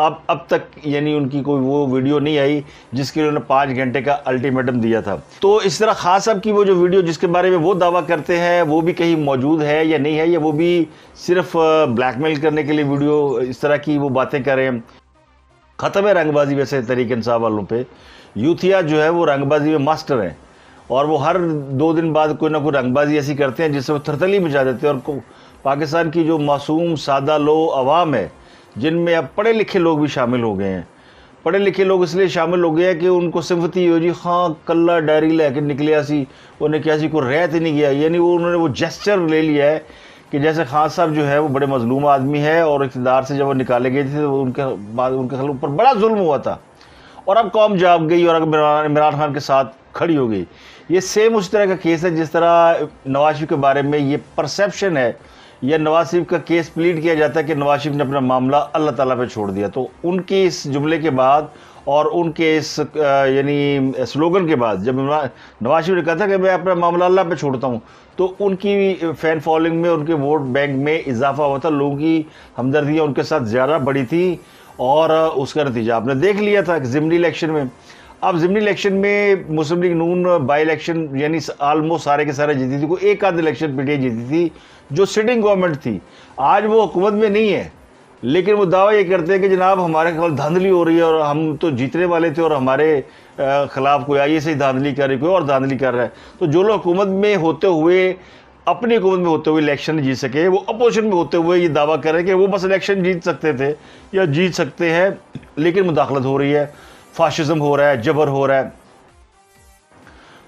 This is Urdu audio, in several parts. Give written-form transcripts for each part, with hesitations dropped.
اب تک یعنی ان کی کوئی وہ ویڈیو نہیں آئی جس کے لیے انہوں نے 5 گھنٹے کا الٹیمیٹم دیا تھا. تو اس طرح خان صاحب کی وہ جو ویڈیو جس کے بارے میں وہ دعویٰ کرتے ہیں وہ بھی کہیں موجود ہے یا نہیں ہے, یا وہ بھی صرف بلیک میل کرنے کے لیے ویڈیو اس طرح کی وہ باتیں کریں. ختم ہے رنگ بازی ویسے تحریک انصاف والوں پہ. یوتھیا جو ہے وہ رنگ بازی میں ماسٹر ہیں, اور وہ ہر 2 دن بعد کوئی نہ کوئی رنگ بازی ایسی کرتے ہیں جس سے وہ تھرتلی مچا دیتے ہیں. اور پاکستان کی جو معصوم سادہ لو عوام ہے, جن میں اب پڑھے لکھے لوگ بھی شامل ہو گئے ہیں. پڑھے لکھے لوگ اس لیے شامل ہو گئے ہیں کہ ان کو سمپتی ہو جی ہاں کلہ ڈائری لے کے نکلیا سی, انہیں کیا سی کوئی رہت ہی نہیں گیا. یعنی وہ انہوں نے وہ جیسچر لے لیا ہے کہ جیسے خان صاحب جو ہے وہ بڑے مظلوم آدمی ہے, اور اقتدار سے جب وہ نکالے گئے تھے تو ان کے اوپر بڑا ظلم ہوا تھا, اور اب قوم جاگ گئی اور اب عمران خان کے ساتھ کھڑی ہو گئی. یہ سیم اس طرح کا کیس ہے جس طرح نواز شریف کے بارے میں یہ پرسیپشن ہے, یا نواز شریف کا کیس پلیڈ کیا جاتا ہے کہ نواز شریف نے اپنا معاملہ اللہ تعالیٰ پہ چھوڑ دیا. تو ان کے اس جملے کے بعد اور ان کے اس یعنی سلوگن کے بعد جب نواز شریف نے کہا تھا کہ میں اپنا معاملہ اللہ پہ چھوڑتا ہوں, تو ان کی فین فالوئنگ میں, ان کے ووٹ بینک میں اضافہ ہوا تھا. لوگوں کی ہمدردیاں ان کے ساتھ زیادہ بڑی تھی, اور اس کا نتیجہ آپ نے دیکھ لیا تھا ضمنی الیکشن میں. اب ضمنی الیکشن میں مسلم لیگ نون بائی الیکشن یعنی آلموسٹ سارے کے سارے جیتی تھی. کوئی ایک آدھ الیکشن پی ٹی آئی جیتی تھی جو سٹنگ گورنمنٹ تھی. آج وہ حکومت میں نہیں ہے, لیکن وہ دعویٰ یہ کرتے ہیں کہ جناب ہمارے خلاف دھاندلی ہو رہی ہے, اور ہم تو جیتنے والے تھے اور ہمارے خلاف کوئی آئی سے ہی دھاندلی کر رہی, کوئی اور دھاندلی کر رہا ہے. تو جو لوگ حکومت میں ہوتے ہوئے, اپنی حکومت میں ہوتے ہوئے الیکشن نہیں جیت سکے, وہ اپوزیشن میں ہوتے ہوئے یہ دعویٰ کر رہے ہیں کہ وہ بس الیکشن جیت سکتے تھے یا جیت سکتے ہیں, لیکن مداخلت ہو رہی ہے, فاشزم ہو رہا ہے, جبر ہو رہا ہے.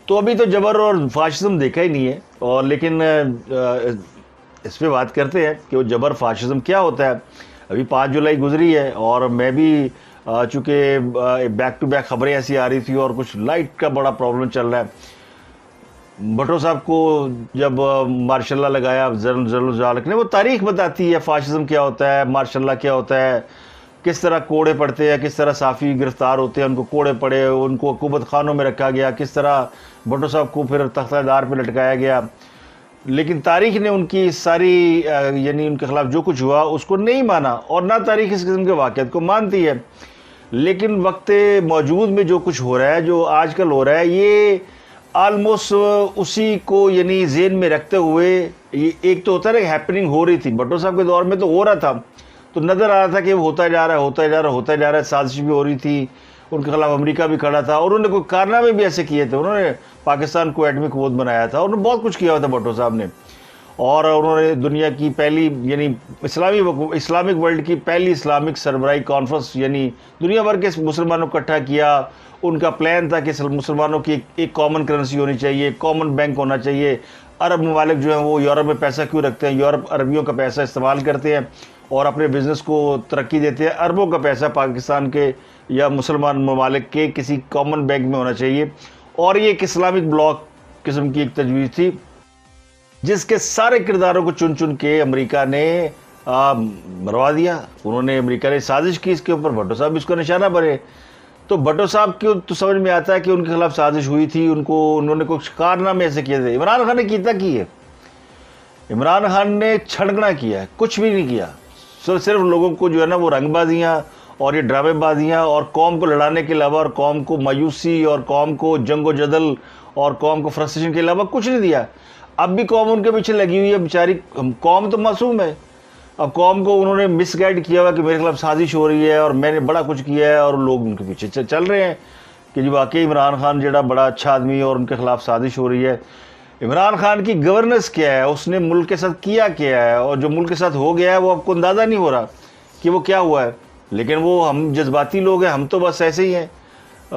تو ابھی تو جبر اور فاشزم دیکھا ہی نہیں ہے, اور لیکن اس پہ بات کرتے ہیں کہ وہ جبر فاشزم کیا ہوتا ہے. ابھی 5 جولائی گزری ہے, اور میں بھی چونکہ بیک ٹو بیک خبریں ایسی آ رہی تھی, اور کچھ لائٹ کا بڑا پرابلم چل رہا ہے. بھٹو صاحب کو جب ماشاء اللہ لگایا جنرل ذالک نے, وہ تاریخ بتاتی ہے فاشزم کیا ہوتا ہے, ماشاء اللہ کیا ہوتا ہے, کس طرح کوڑے پڑتے ہیں, کس طرح صحافی گرفتار ہوتے ہیں, ان کو کوڑے پڑے, ان کو عقوبت خانوں میں رکھا گیا, کس طرح بھٹو صاحب کو پھر تختہ دار پہ لٹکایا گیا. لیکن تاریخ نے ان کی ساری یعنی ان کے خلاف جو کچھ ہوا اس کو نہیں مانا, اور نہ تاریخ اس قسم کے واقعات کو مانتی ہے. لیکن وقت موجود میں جو کچھ ہو رہا ہے, جو آج کل ہو رہا ہے, یہ آلموسٹ اسی کو یعنی ذہن میں رکھتے ہوئے, ایک تو ہوتا ہے نا ہیپننگ ہو رہی تھی بھٹو صاحب کے دور میں, تو ہو رہا تھا, تو نظر آ رہا تھا کہ وہ ہوتا جا رہا ہے, سازش بھی ہو رہی تھی, ان کے خلاف امریکہ بھی کھڑا تھا, اور انہوں نے کوئی کارنامے بھی ایسے کیے تھے. انہوں نے پاکستان کو ایٹمی قوت بنایا تھا, انہوں نے بہت کچھ کیا ہوا تھا بھٹو صاحب نے, اور انہوں نے دنیا کی پہلی یعنی اسلامک ورلڈ کی پہلی اسلامک سربراہی کانفرنس یعنی دنیا بھر کے مسلمانوں کو اکٹھا کیا. ان کا پلان تھا کہ مسلمانوں کی ایک کامن کرنسی ہونی چاہیے, کامن بینک ہونا چاہیے. عرب ممالک جو ہیں وہ یورپ میں پیسہ کیوں رکھتے ہیں, یورپ عربیوں کا پیسہ استعمال کرتے ہیں اور اپنے بزنس کو ترقی دیتے ہیں. عربوں کا پیسہ پاکستان کے یا مسلمان ممالک کے کسی کامن بینک میں ہونا چاہیے. اور یہ ایک اسلامک بلاک قسم کی ایک تجویز تھی, جس کے سارے کرداروں کو چن چن کے امریکہ نے مروا دیا. انہوں نے امریکہ نے سازش کی اس کے اوپر, بھٹو صاحب اس کو نشانہ بنے. تو بھٹو صاحب کی تو سمجھ میں آتا ہے کہ ان کے خلاف سازش ہوئی تھی, انہوں نے کچھ کارنامے ایسے کیے تھے. عمران خان نے کیتا کی ہے, عمران خان نے چھڑکنا کیا ہے, کچھ بھی نہیں کیا. صرف لوگوں کو جو ہے نا وہ رنگ بازیاں اور یہ ڈرامے بازیاں اور قوم کو لڑانے کے علاوہ, اور قوم کو مایوسی اور قوم کو جنگ و جدل اور قوم کو فرسٹریشن کے علاوہ کچھ نہیں دیا. اب بھی قوم ان کے پیچھے لگی ہوئی ہے بیچاری. قوم تو معصوم ہے, اب قوم کو انہوں نے مس گائیڈ کیا ہوا کہ میرے خلاف سازش ہو رہی ہے اور میں نے بڑا کچھ کیا ہے, اور لوگ ان کے پیچھے چل رہے ہیں کہ جی واقعی عمران خان جڑا بڑا اچھا آدمی ہے اور ان کے خلاف سازش ہو رہی ہے. عمران خان کی گورننس کیا ہے, اس نے ملک کے ساتھ کیا ہے, اور جو ملک کے ساتھ ہو گیا ہے وہ آپ کو اندازہ نہیں ہو رہا کہ وہ کیا ہوا ہے. لیکن وہ ہم جذباتی لوگ ہیں, ہم تو بس ایسے ہی ہیں,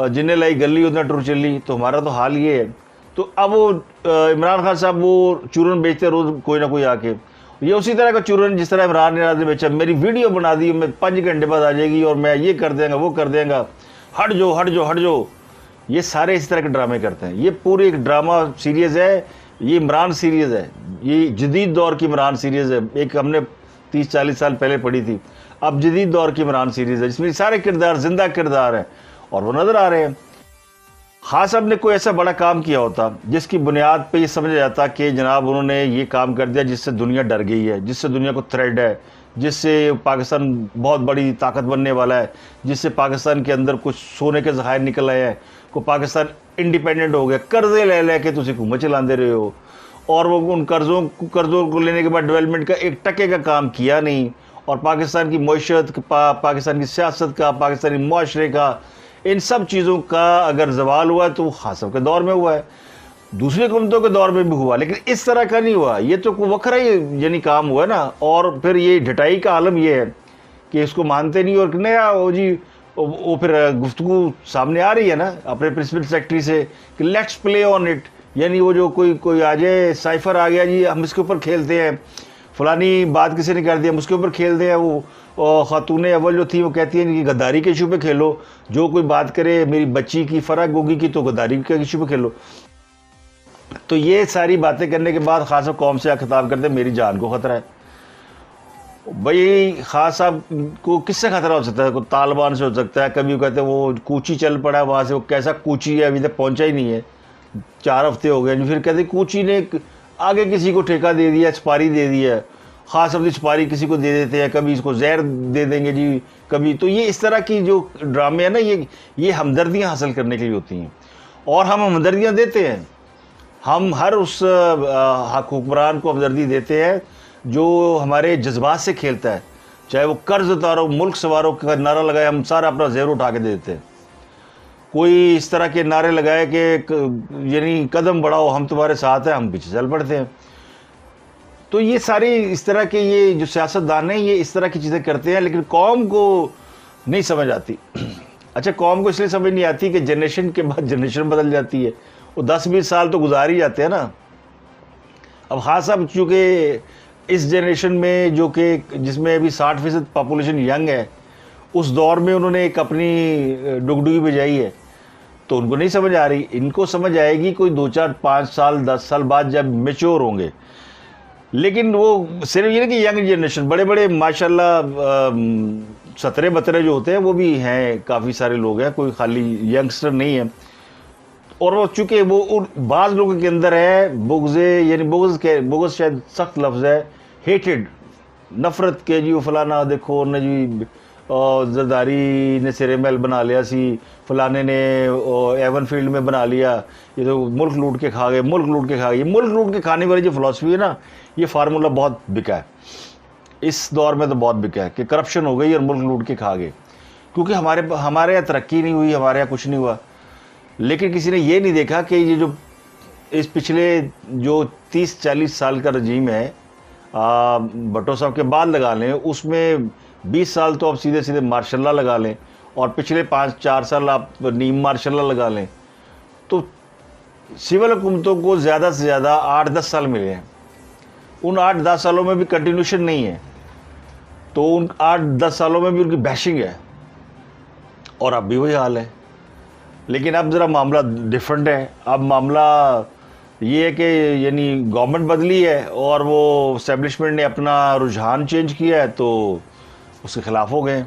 جنہیں لائی گلی اتنا ٹر چلی. تو ہمارا تو حال یہ ہے. تو اب وہ عمران خان صاحب وہ چورن بیچتے روز کوئی نہ کوئی آ کے, یہ اسی طرح کا چورن جس طرح عمران نے بیچا. میری ویڈیو بنا دی, میں 5 گھنٹے بعد آ جائے گی اور میں یہ کر دیں گا وہ کر دیں گا, ہٹ جو. یہ سارے اس طرح کے ڈرامے کرتے ہیں. یہ پوری ایک ڈرامہ سیریز ہے, یہ عمران سیریز ہے, یہ جدید دور کی عمران سیریز ہے. ایک ہم نے 30-40 سال پہلے پڑھی تھی, اب جدید دور کی عمران سیریز ہے, جس میں سارے کردار زندہ کردار ہیں اور وہ نظر آ رہے ہیں. خان صاحب نے کوئی ایسا بڑا کام کیا ہوتا جس کی بنیاد پہ یہ سمجھا جاتا کہ جناب انہوں نے یہ کام کر دیا جس سے دنیا ڈر گئی ہے, جس سے دنیا کو تھریٹ ہے, جس سے پاکستان بہت بڑی طاقت بننے والا ہے, جس سے پاکستان کے اندر کچھ سونے کے ذخائر نکل آئے ہیں, کو پاکستان انڈیپینڈنٹ ہو گیا. قرضے لے لے کے تسی حکومت چلاندے رہے ہو, اور وہ ان قرضوں کو لینے کے بعد ڈیولپمنٹ کا 1% کا کام کیا نہیں, اور پاکستان کی معیشت, پاکستان کی سیاست کا, پاکستانی معاشرے کا, ان سب چیزوں کا اگر زوال ہوا ہے تو خان صاحب کے دور میں ہوا ہے, دوسری حکومتوں کے دور میں بھی ہوا, لیکن اس طرح کا نہیں ہوا. یہ تو وکھرا ہی یعنی کام ہوا ہے نا. اور پھر یہ ڈھٹائی کا عالم یہ ہے کہ اس کو مانتے نہیں, اور نیا وہ جی وہ پھر گفتگو سامنے آ رہی ہے نا اپنے پرنسپل سیکرٹری سے کہ لیٹس پلے آن اٹ, یعنی وہ جو کوئی آ جائے, سائفر آ گیا جی ہم اس کے اوپر کھیلتے ہیں, فلانی بات کسی نے کر دیا ہم اس کے اوپر کھیلتے ہیں. وہ خاتون اول جو تھی وہ کہتی ہیں کہ غداری کے ایشو پہ کھیلو, جو کوئی بات کرے میری بچی کی فرق ہوگی کی تو غداری کے ایشو پہ کھیلو. تو یہ ساری باتیں کرنے کے بعد خان صاحب قوم سے خطاب کرتے ہیں میری جان کو خطرہ ہے. بھئی خان صاحب کو کس سے خطرہ ہو سکتا ہے؟ کوئی طالبان سے ہو سکتا ہے. کبھی وہ کہتے ہیں وہ کوچی چل پڑا ہے وہاں سے, وہ کیسا کوچی ہے ابھی تک پہنچا ہی نہیں ہے, 4 ہفتے ہو گئے. پھر کہتے ہیں کوچی نے آگے کسی کو ٹھیکہ دے دیا, سپاری دے دیا, خان صاحب سپاری کسی کو دے دیتے ہیں, کبھی اس کو زہر دے دیں گے جی کبھی. تو یہ اس طرح کی جو ڈرامے ہیں نا یہ ہمدردیاں حاصل کرنے کے لیے ہوتی ہیں, اور ہم ہمدردیاں دیتے ہیں. ہم ہر اس حکمران کو ہمدردی دیتے ہیں جو ہمارے جذبات سے کھیلتا ہے, چاہے وہ قرض اتارو, ملک سوارو کا نعرہ لگائے, ہم سارا اپنا زہر اٹھا کے دے دیتے ہیں. کوئی اس طرح کے نعرے لگائے کہ یعنی قدم بڑھاؤ ہم تمہارے ساتھ ہیں, ہم پیچھے چل پڑتے ہیں. تو یہ ساری اس طرح کے یہ جو سیاستدان ہیں یہ اس طرح کی چیزیں کرتے ہیں, لیکن قوم کو نہیں سمجھ آتی. اچھا قوم کو اس لیے سمجھ نہیں آتی کہ جنریشن کے بعد جنریشن بدل جاتی ہے, وہ 10-20 سال تو گزار ہی جاتے ہیں نا. اب خاص صاحب چونکہ اس جنریشن میں جو کہ جس میں ابھی 60% پاپولیشن ینگ ہے, اس دور میں انہوں نے ایک اپنی ڈگڈگی بجائی ہے, تو ان کو نہیں سمجھ آ رہی. ان کو سمجھ آئے گی کوئی 2-4-5 سال 10 سال بعد جب میچور ہوں گے. لیکن وہ صرف یہ نہیں کہ ینگ جنریشن, بڑے بڑے ماشاءاللہ 17-12 جو ہوتے ہیں وہ بھی ہیں, کافی سارے لوگ ہیں, کوئی خالی ینگسٹر نہیں ہے. اور وہ چونکہ وہ بعض لوگوں کے اندر ہے بغض, یعنی بغض شاید سخت لفظ ہے, ہیٹڈ, نفرت کے جی وہ فلانا دیکھو نہ جی زرداری نے سرے محل بنا لیا سی, فلانے نے ایون فیلڈ میں بنا لیا, یہ تو ملک لوٹ کے کھا گئے, ملک لوٹ کے کھا گئے. ملک لوٹ کے کھانے والی جو فلسفی ہے نا, یہ فارمولہ بہت بکا ہے اس دور میں, تو بہت بکا ہے کہ کرپشن ہو گئی اور ملک لوٹ کے کھا گئے. کیونکہ ہمارے یہاں ترقی نہیں ہوئی, ہمارے یہاں کچھ نہیں ہوا. لیکن کسی نے یہ نہیں دیکھا کہ یہ جو اس پچھلے جو 30-40 سال کا رجیم ہے, بھٹو صاحب کے بعد لگا لیں, اس میں 20 سال تو آپ سیدھے سیدھے ماشاء اللہ لگا لیں, اور پچھلے 5-4 سال آپ نیم ماشاء اللہ لگا لیں, تو سول حکومتوں کو زیادہ سے زیادہ 8-10 سال ملے ہیں. ان 8-10 سالوں میں بھی کنٹینیوشن نہیں ہے, تو ان 8-10 سالوں میں بھی ان کی بیشنگ ہے, اور اب بھی وہی حال ہے. لیکن اب ذرا معاملہ ڈیفرنٹ ہے. اب معاملہ یہ ہے کہ یعنی گورنمنٹ بدلی ہے اور وہ اسٹیبلشمنٹ نے اپنا رجحان چینج کیا ہے, تو اس کے خلاف ہو گئے.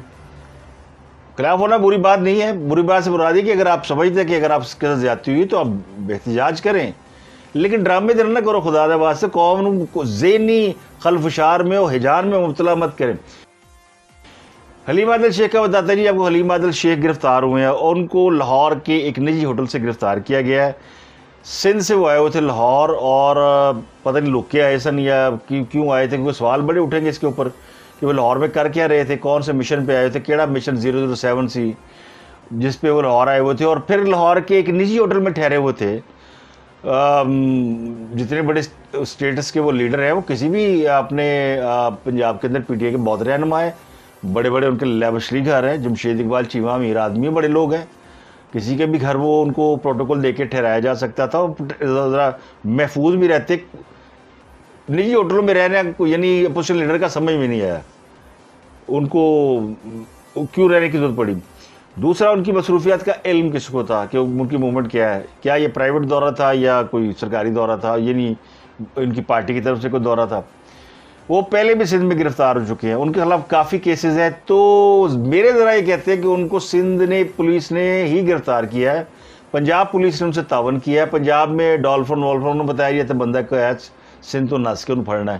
خلاف ہونا بری بات نہیں ہے, بری بات سے مراد ہے کہ اگر آپ سمجھتے ہیں کہ اگر آپ اس کے ساتھ زیادتی ہوئی تو آپ احتجاج کریں, لیکن ڈرامے در نہ کرو. خدا دے واسطے قوم کو ذہنی خلفشار میں اور ہجان میں مبتلا مت کریں. حلیم عادل شیخ کا بتاتا ہے جی آپ کو. حلیم عادل شیخ گرفتار ہوئے ہیں, اور ان کو لاہور کے ایک نجی ہوٹل سے گرفتار کیا گیا ہے. سندھ سے وہ آئے ہوئے تھے لاہور, اور پتہ نہیں لوگ کے آئے سن یا کیوں آئے تھے, کیونکہ سوال بڑے اٹھیں گے اس کے اوپر کہ وہ لاہور میں کر کیا رہے تھے, کون سے مشن پہ آئے تھے, کیڑا مشن 007 سی جس پہ وہ لاہور آئے ہوئے تھے, اور پھر لاہور کے ایک نجی ہوٹل میں ٹھہرے ہوئے تھے. جتنے بڑے اسٹیٹس کے وہ لیڈر ہیں, وہ کسی بھی اپنے پنجاب کے اندر پی ٹی آئی کے بہت رہنما ہیں, بڑے بڑے ان کے لیبشری گھر ہیں, جمشید اقبال چیمہ امیر آدمی بڑے لوگ ہیں, کسی کے بھی گھر وہ ان کو پروٹوکول دے کے ٹھہرایا جا سکتا تھا, ذرا محفوظ بھی رہتے. نجی ہوٹلوں میں رہنے یعنی اپوزیشن لیڈر کا سمجھ میں نہیں آیا ان کو کیوں رہنے کی ضرورت پڑی. دوسرا ان کی مصروفیات کا علم کس کو تھا کہ ان کی موومنٹ کیا ہے, کیا یہ پرائیویٹ دورہ تھا یا کوئی سرکاری دورہ تھا, یعنی ان کی پارٹی کی طرف سے کوئی دورہ تھا. وہ پہلے بھی سندھ میں گرفتار ہو چکے ہیں, ان کے خلاف کافی کیسز ہیں. تو میرے ذرا یہ کہتے ہیں کہ ان کو سندھ نے پولیس نے ہی گرفتار کیا ہے, پنجاب پولیس نے ان سے تعاون کیا ہے. پنجاب میں ڈالفن نے بتایا یہ تو بندہ کو ہے سندھ تو نس کے ان پھڑنا ہے,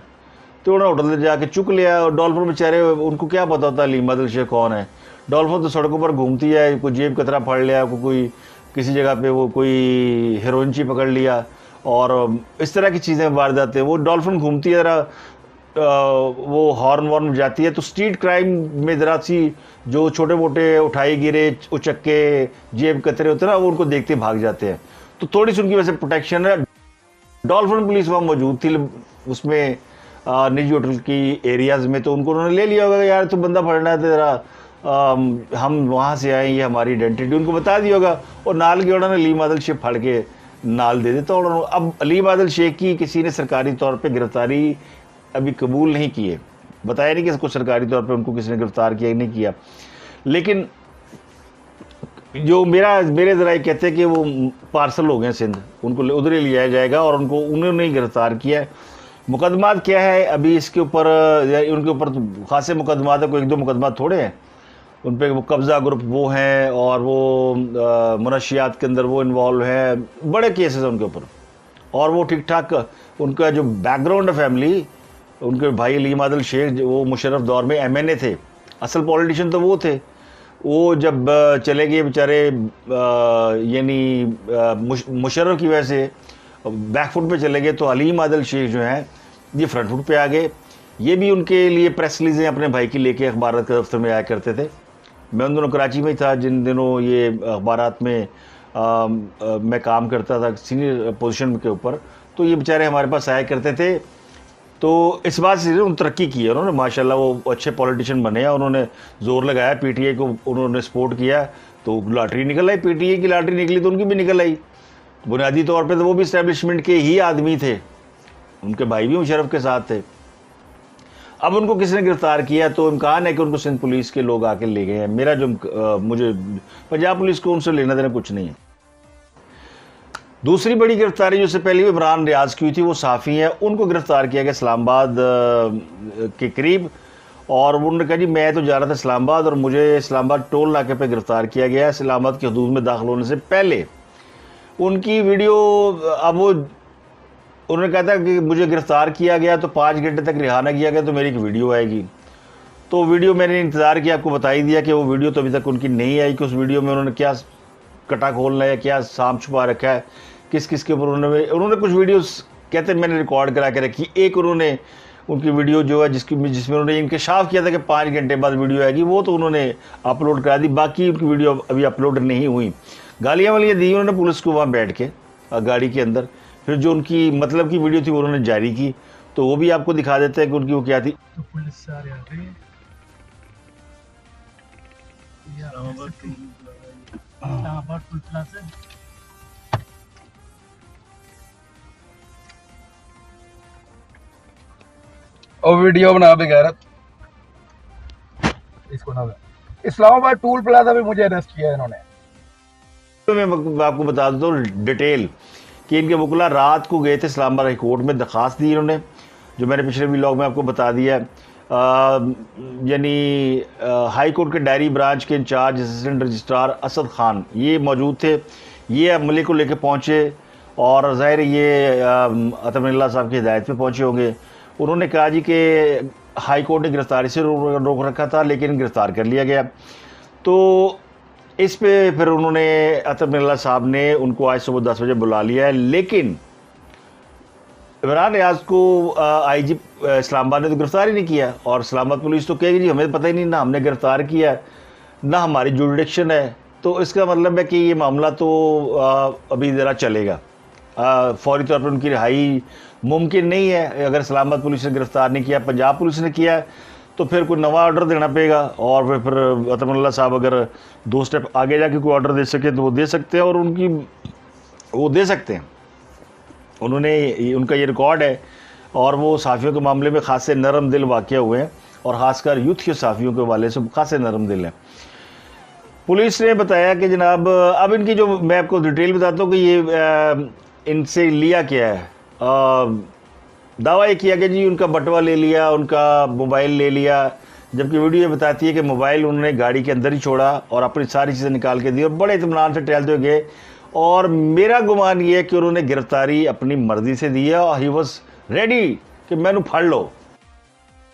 تو انہوں نے ہوٹل سے جا کے چک لیا. اور ڈولفن بیچارے ان کو کیا پتا ہوتا علیم عادل شیخ کون ہے. ڈولفن تو سڑکوں پر گھومتی ہے, کوئی جیب کترا پھاڑ لیا, کوئی کسی جگہ پہ وہ کوئی ہیروئنچی پکڑ لیا, اور اس طرح کی چیزیں وارداتیں. وہ ڈولفن گھومتی ہے ذرا, وہ ہارن وارن جاتی ہے. تو اسٹریٹ کرائم میں ذرا سی جو چھوٹے موٹے اٹھائی گرے اچکے جیب کترے ہوتے ہیں نا, وہ ان کو دیکھتے بھاگ جاتے ہیں. تو تھوڑی سی ان کی وجہ سے پروٹیکشن ہے. ڈولفن پولیس وہاں موجود تھی اس میں نجی ہوٹل کی ایریاز میں, تو ان کو انہوں نے لے لیا ہوگا کہ یار تو بندہ پھڑنا ہے تو ذرا ہم وہاں سے آئے, یہ ہماری آئیڈینٹی ان کو بتا دیا ہوگا. اور نال کے انہوں نے علیم عادل شیخ پھڑ کے نال دے دیتا. اور اب علیم عادل شیخ کی کسی نے سرکاری طور پہ گرفتاری ابھی قبول نہیں کی ہے, بتایا نہیں کہ اس کو سرکاری طور پہ ان کو کسی نے گرفتار کیا نہیں کیا. لیکن جو میرے ذرائع کہتے ہیں کہ وہ پارسل ہو گئے سندھ, ان کو ادھر ہی لیا جائے گا, اور انہوں نے گرفتار کیا ہے. مقدمات کیا ہے ابھی اس کے اوپر, ان کے اوپر خاصے مقدمات ہیں, کوئی ایک دو مقدمات تھوڑے ہیں. ان پہ وہ قبضہ گروپ وہ ہیں, اور وہ منشیات کے اندر وہ انوالو ہیں, بڑے کیسز ہیں ان کے اوپر. اور وہ ٹھیک ٹھاک ان کا جو بیک گراؤنڈ ہے فیملی, ان کے بھائی علیم عادل شیخ وہ مشرف دور میں ایم این اے تھے, اصل پولیٹیشین تو وہ تھے. وہ جب چلے گئے بیچارے, یعنی مشرف کی وجہ سے بیک فٹ پہ چلے گئے, تو علیم عادل شیخ جو ہیں یہ فرنٹ فٹ پہ آ گئے. یہ بھی ان کے لیے پریس ریلیزیں اپنے بھائی کی لے کے اخبارات کے دفتر میں آیا کرتے تھے. میں ان دنوں کراچی میں ہی تھا جن دنوں یہ اخبارات میں میں کام کرتا تھا سینئر پوزیشن کے اوپر. تو یہ بیچارے ہمارے پاس آیا کرتے تھے. تو اس بات سے انہوں نے ترقی کی ہے, انہوں نے ماشاءاللہ وہ اچھے پولیٹیشین بنے ہیں. انہوں نے زور لگایا, پی ٹی آئی کو انہوں نے سپورٹ کیا, تو لاٹری نکل آئی. پی ٹی آئی کی لاٹری نکلی تو ان کی بھی نکل آئی. بنیادی طور پہ تو وہ بھی اسٹیبلشمنٹ کے ہی آدمی تھے, ان کے بھائی بھی مشرف کے ساتھ تھے. اب ان کو کس نے گرفتار کیا, تو امکان ہے کہ ان کو سندھ پولیس کے لوگ آ کے لے گئے ہیں. میرا جو مجھے پنجاب پولیس کو ان سے لینا دینا کچھ نہیں ہے. دوسری بڑی گرفتاری جو سے پہلے عمران ریاض کی ہوئی تھی, وہ صحافی ہیں, ان کو گرفتار کیا گیا اسلام آباد کے قریب. اور انہوں نے کہا جی میں تو جا رہا تھا اسلام آباد, اور مجھے اسلام آباد ٹول ناکے پہ گرفتار کیا گیا اسلام آباد کی حدود میں داخل ہونے سے پہلے. ان کی ویڈیو, اب وہ انہوں نے کہا تھا کہ مجھے گرفتار کیا گیا تو 5 گھنٹے تک رہا نہ کیا گیا تو میری ایک ویڈیو آئے گی. تو ویڈیو میں نے انتظار کیا, آپ کو بتا ہی دیا کہ وہ ویڈیو تو ابھی تک ان کی نہیں آئی, کہ اس ویڈیو میں انہوں نے کیا کٹا کھولنا ہے, کیا سانپ چھپا رکھا ہے, کس کس کے اوپر انہوں نے کچھ ویڈیوز کہتے ہیں میں نے ریکارڈ کرا کے رکھی. ایک انہوں نے ان کی ویڈیو جو ہے جس میں انہوں نے انکشاف کیا تھا کہ 5 گھنٹے بعد ویڈیو آئے گی, وہ تو انہوں نے اپلوڈ کرا دی. باقی ان کی ویڈیو ابھی اپلوڈ نہیں ہوئی. گالیاں والیاں دی انہوں نے پولیس کو وہاں بیٹھ کے گاڑی کے اندر. پھر جو ان کی مطلب کی ویڈیو تھی وہ انہوں نے جاری کی, تو وہ بھی آپ کو دکھا دیتے ہیں کہ ان کی وہ کیا تھی. تو پولیس سے آ رہے ہیں اسلام آباد پل پلازا سے. اور ویڈیو بنا بغیرت اس کو نہ. اسلام آباد ٹول پلازا پہ مجھے اریسٹ کیا ہے انہوں نے. میں آپ کو بتا دیتا ہوں ڈیٹیل کہ ان کے وکلا رات کو گئے تھے اسلام آباد ہائی کورٹ میں, درخواست دی انہوں نے, جو میں نے پچھلے ولاگ میں آپ کو بتا دیا ہے. یعنی ہائی کورٹ کے ڈائری برانچ کے incharge assistant registrar Asad Khan یہ موجود تھے. یہ عملے کو لے کے پہنچے, اور ظاہر یہ عطا من اللہ صاحب کی ہدایت پہ پہنچے ہوں گے. انہوں نے کہا جی کہ ہائی کورٹ نے گرفتاری سے روک رکھا تھا, لیکن گرفتار کر لیا گیا. تو اس پہ پھر انہوں نے عطا من اللہ صاحب نے ان کو آج صبح 10 بجے بلا لیا ہے. لیکن عمران ریاض کو آئی جی اسلام آباد نے تو گرفتار ہی نہیں کیا, اور اسلام آباد پولیس تو کہے گی جی ہمیں پتہ ہی نہیں, نہ ہم نے گرفتار کیا نہ ہماری جوریڈکشن ہے. تو اس کا مطلب ہے کہ یہ معاملہ تو ابھی ذرا چلے گا. فوری طور پر ان کی رہائی ممکن نہیں ہے. اگر اسلام آباد پولیس نے گرفتار نہیں کیا, پنجاب پولیس نے کیا, تو پھر کوئی نوا آرڈر دینا پڑے گا. اور پھر عطا من اللہ صاحب اگر 2 سٹیپ آگے جا کے کوئی آرڈر دے سکے تو وہ دے سکتے ہیں, اور وہ دے سکتے ہیں. انہوں نے ان کا یہ ریکارڈ ہے, اور وہ صحافیوں کے معاملے میں خاصے نرم دل واقع ہوئے ہیں, اور خاص کر یوتھ کے صحافیوں کے حوالے سے خاصے نرم دل ہیں. پولیس نے بتایا کہ جناب اب ان کی جو میں آپ کو ڈیٹیل بتاتا ہوں کہ یہ ان سے لیا کیا ہے. دعویٰ یہ کیا کہ جی ان کا بٹوا لے لیا, ان کا موبائل لے لیا, جبکہ ویڈیو یہ بتاتی ہے کہ موبائل انہوں نے گاڑی کے اندر ہی چھوڑا اور اپنی ساری چیزیں نکال کے دی, اور بڑے اطمینان سے ٹہلتے ہوئے گئے. اور میرا گمان یہ ہے کہ انہوں نے گرفتاری اپنی مرضی سے دی ہے, اور ہی واز ریڈی کہ میں نے پھڑ لو.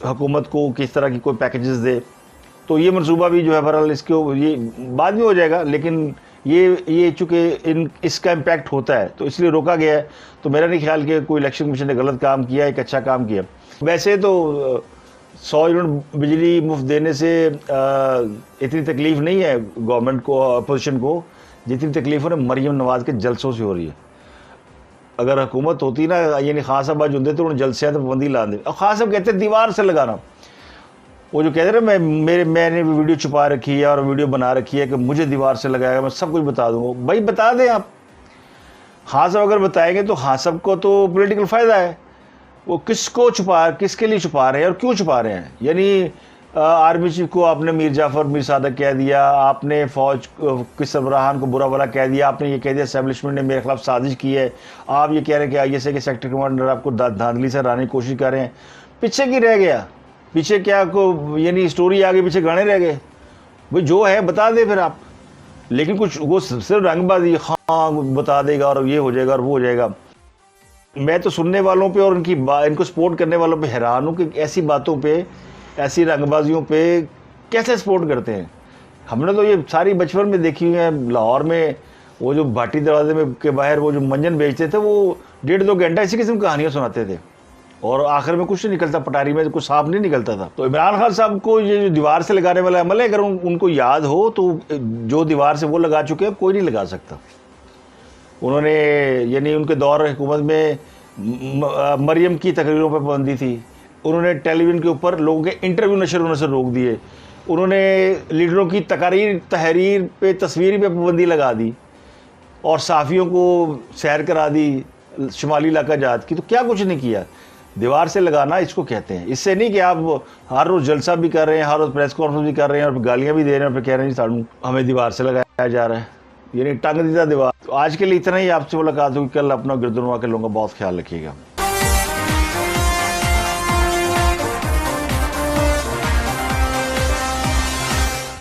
حکومت کو کس طرح کی کوئی پیکیجز دے. تو یہ منصوبہ بھی جو ہے بہرحال اس کو یہ بعد میں ہو جائے گا, لیکن یہ چونکہ اس کا امپیکٹ ہوتا ہے تو اس لیے روکا گیا ہے. تو میرا نہیں خیال کہ کوئی الیکشن کمیشن نے غلط کام کیا, ایک اچھا کام کیا. ویسے تو 100 یونٹ بجلی مفت دینے سے اتنی تکلیف نہیں ہے گورنمنٹ کو, اپوزیشن کو, جتنی تکلیف انہیں مریم نواز کے جلسوں سے ہو رہی ہے. اگر حکومت ہوتی نا, یعنی خان صاحب آج ہوتے تو انہیں جلسے تو پابندی لا دیں. اور خان صاحب کہتے ہیں دیوار سے لگانا, وہ جو کہتے ہیں نا میں نے ویڈیو چھپا رکھی ہے اور ویڈیو بنا رکھی ہے کہ مجھے دیوار سے لگائے گا, میں سب کچھ بتا دوں گا. بھائی بتا دیں آپ, خان صاحب اگر بتائیں گے تو خان صاحب کو تو پولیٹیکل فائدہ ہے. وہ کس کے لیے چھپا رہے ہیں اور کیوں چھپا رہے ہیں؟ یعنی آرمی چیف کو آپ نے میر جعفر میر صادق کہہ دیا, آپ نے فوج کے سربراہان کو برا بھلا کہہ دیا, آپ نے یہ کہہ دیا اسٹیبلشمنٹ نے میرے خلاف سازش کی ہے, آپ یہ کہہ رہے ہیں کہ ISA کے سیکٹر کمانڈر آپ کو دھاندلی سے ہرانے کی کوشش کر رہے ہیں. پیچھے کی رہ گیا, پیچھے کیا کو یعنی سٹوری آگے پیچھے گانے رہ گئے. بھئی جو ہے بتا دے پھر آپ, لیکن کچھ وہ صرف رنگ بازی, ہاں بتا دے گا اور یہ ہو جائے گا اور وہ ہو جائے گا. میں تو سننے والوں پہ اور ان کو سپورٹ کرنے والوں پہ حیران ہوں کہ ایسی باتوں پہ, ایسی رنگ بازیوں پہ کیسے سپورٹ کرتے ہیں. ہم نے تو یہ ساری بچپن میں دیکھی ہوئی ہیں. لاہور میں وہ جو بھاٹی دروازے میں کے باہر وہ جو منجن بیچتے تھے, وہ 1.5-2 گھنٹہ اسی قسم کہانیاں سناتے تھے اور آخر میں کچھ نہیں نکلتا, پٹاری میں کچھ صاف نہیں نکلتا تھا. تو عمران خان صاحب کو یہ جو دیوار سے لگانے والا عمل ہے, اگر ان کو یاد ہو تو جو دیوار سے وہ لگا چکے کوئی نہیں لگا سکتا. انہوں نے یعنی ان کے دور حکومت میں مریم کی تقریروں پہ پابندی تھی, انہوں نے ٹیلی ویژن کے اوپر لوگوں کے انٹرویو نشر ہونے سے روک دیے, انہوں نے لیڈروں کی تحریر پہ تصویر پہ پابندی لگا دی اور صحافیوں کو سیر کرا دی شمالی علاقہ جات کی. تو کیا کچھ نہیں کیا. دیوار سے لگانا اس کو کہتے ہیں. اس سے نہیں کہ آپ ہر روز جلسہ بھی کر رہے ہیں, ہر روز پریس کانفرنس بھی کر رہے ہیں اور گالیاں بھی دے رہے ہیں اور پھر کہہ رہے ہیں ہمیں دیوار سے لگایا جا رہا ہے, یعنی ٹنگ دیتا دیوار. تو آج کے لیے اتنا ہی. آپ سے ملاقات ہوگی کل. اپنا گردنوا کے لوگوں کا بہت خیال رکھیے گا.